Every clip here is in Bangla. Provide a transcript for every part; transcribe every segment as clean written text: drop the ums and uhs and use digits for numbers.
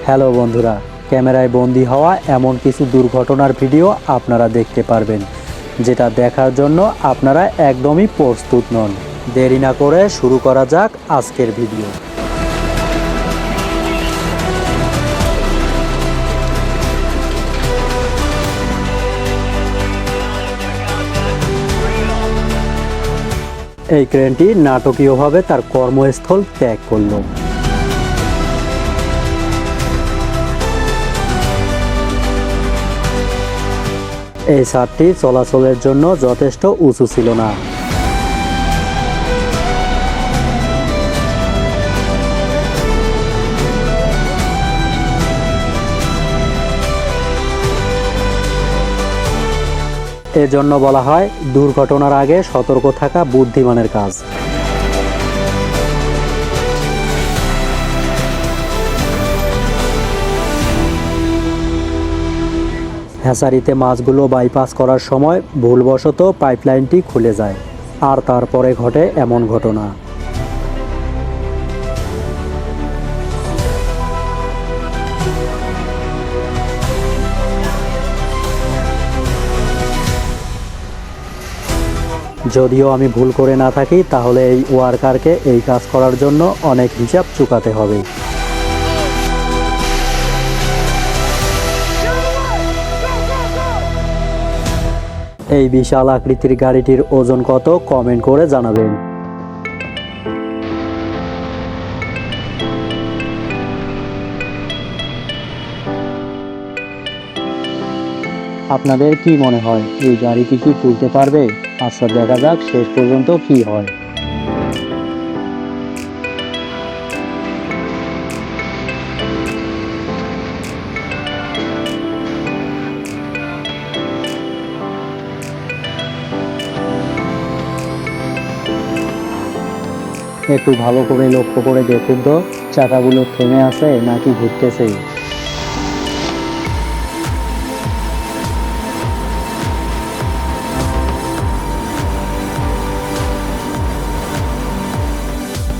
হ্যালো বন্ধুরা, ক্যামেরায় বন্দি হওয়া এমন কিছু দুর্ঘটনার ভিডিও আপনারা দেখতে পারবেন, যেটা দেখার জন্য আপনারা একদমই প্রস্তুত নন। দেরি না করে শুরু করা যাক আজকের ভিডিও। এই ক্রেনটি নাটকীয়ভাবে তার কর্মস্থল ত্যাগ করল। এই ছাদটি চলাচলের জন্য যথেষ্ট উঁচু ছিল না। এজন্য বলা হয়, দুর্ঘটনার আগে সতর্ক থাকা বুদ্ধিমানের কাজ। হ্যাচারিতে মাছগুলো বাইপাস করার সময় ভুলবশত পাইপলাইনটি খুলে যায়, আর তারপরে ঘটে এমন ঘটনা। যদিও আমি ভুল করে না থাকি, তাহলে এই ওয়ার্কারকে এই কাজ করার জন্য অনেক হিসাব চুকাতে হবে। এই বিশাল আকৃতির গাড়িটির ওজন কত, কমেন্ট করে জানাবেন। আপনাদের কি মনে হয়, এই গাড়িটি কি তুলতে পারবে? আচ্ছা, দেখা যাক শেষ পর্যন্ত কি হয়। একটু ভালো করে লক্ষ্য করে দেখুন তো, চাকাগুলো থেমে আছে নাকি ঘুরতেছে।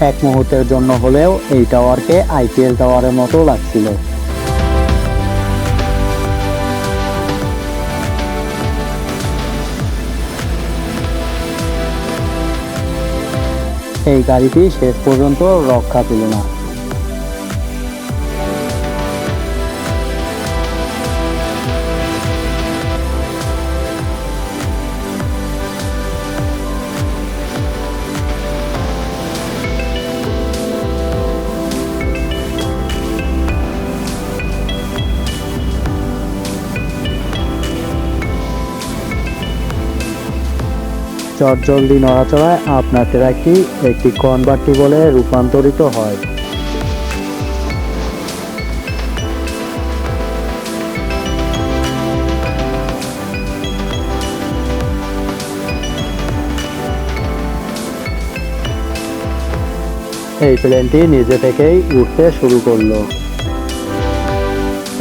এক মুহূর্তের জন্য হলেও এই টাওয়ারকে আইপিএল টাওয়ারের মতো লাগছিল। এই গাড়িটি শেষ পর্যন্ত রক্ষা পেল না। চটজলদি নড়াচড়ায় আপনার ট্রাকটি একটি কনভার্টিবলে রূপান্তরিত হয়। এই প্লেনটি নিজে থেকেই উঠতে শুরু করলো।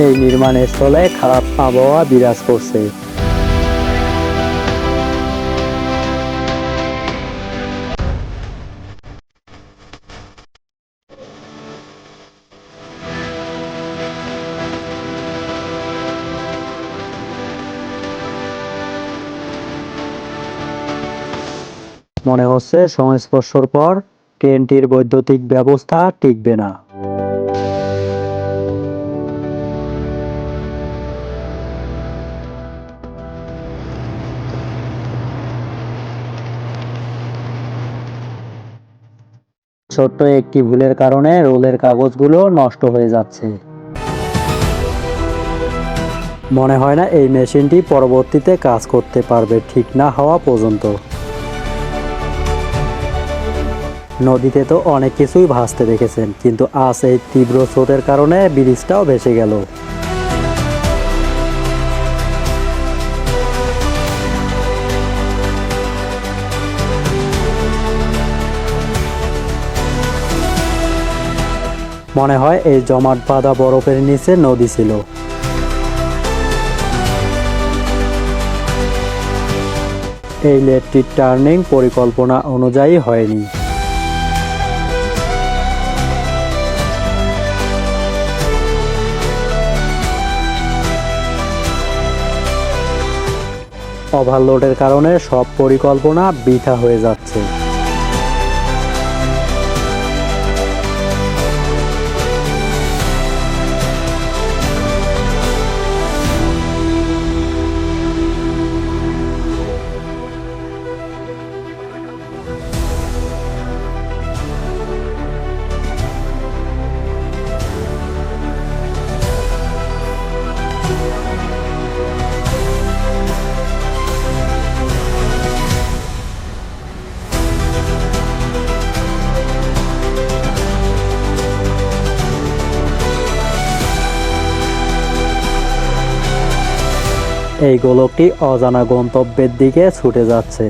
এই নির্মাণ স্থলে খারাপ আবহাওয়া বিরাজ করছে। মনে হচ্ছে সংস্পর্শের পর ট্রেনটির বৈদ্যুতিক ব্যবস্থা টিকবে না। ছোট্ট একটি ভুলের কারণে রোলের কাগজগুলো নষ্ট হয়ে যাচ্ছে। মনে হয় না এই মেশিনটি পরবর্তীতে কাজ করতে পারবে, ঠিক না হওয়া পর্যন্ত। নদীতে তো অনেক কিছুই ভাসতে দেখেছেন, কিন্তু আজ এই তীব্র স্রোতের কারণে ব্রিজটাও ভেসে গেল। মনে হয় এই জমাট বাঁধা বরফের নিচে নদী ছিল। এই লেটটির টার্নিং পরিকল্পনা অনুযায়ী হয়নি। ওভারলোডের কারণে সব পরিকল্পনা বৃথা হয়ে যাচ্ছে। এই গোলকটি অজানা গন্তব্যের দিকে ছুটে যাচ্ছে।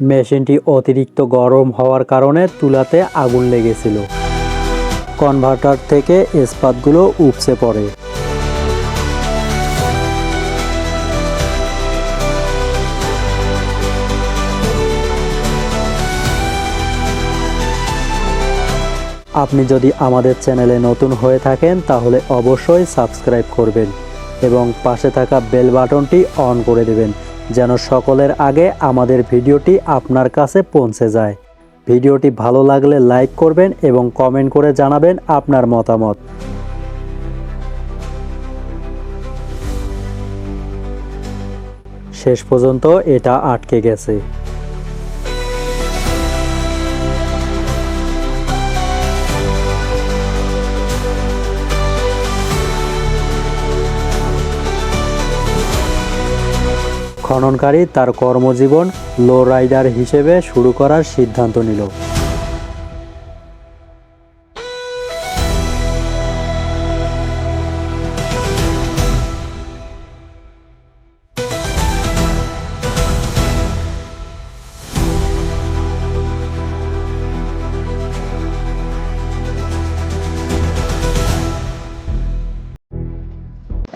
মেশিনটি অতিরিক্ত গরম হওয়ার কারণে চুলাতে আগুন লেগেছিল। কনভার্টার থেকে ইস্পাতগুলো উপচে পড়ে। আপনি যদি আমাদের চ্যানেলে নতুন হয়ে থাকেন তাহলে অবশ্যই সাবস্ক্রাইব করবেন এবং পাশে থাকা বেল বাটনটি অন করে দেবেন, যেন সকলের আগে আমাদের ভিডিওটি আপনার কাছে পৌঁছে যায়। ভিডিওটি ভালো লাগলে লাইক করবেন এবং কমেন্ট করে জানাবেন আপনার মতামত। শেষ পর্যন্ত এটা আটকে গেছে। খননকারী তার কর্মজীবন লো রাইডার হিসেবে শুরু করার সিদ্ধান্ত নিল।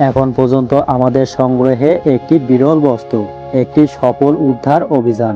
এখন পর্যন্ত আমাদের সংগ্রহে একটি বিরল বস্তু, একটি সফল উদ্ধার অভিযান।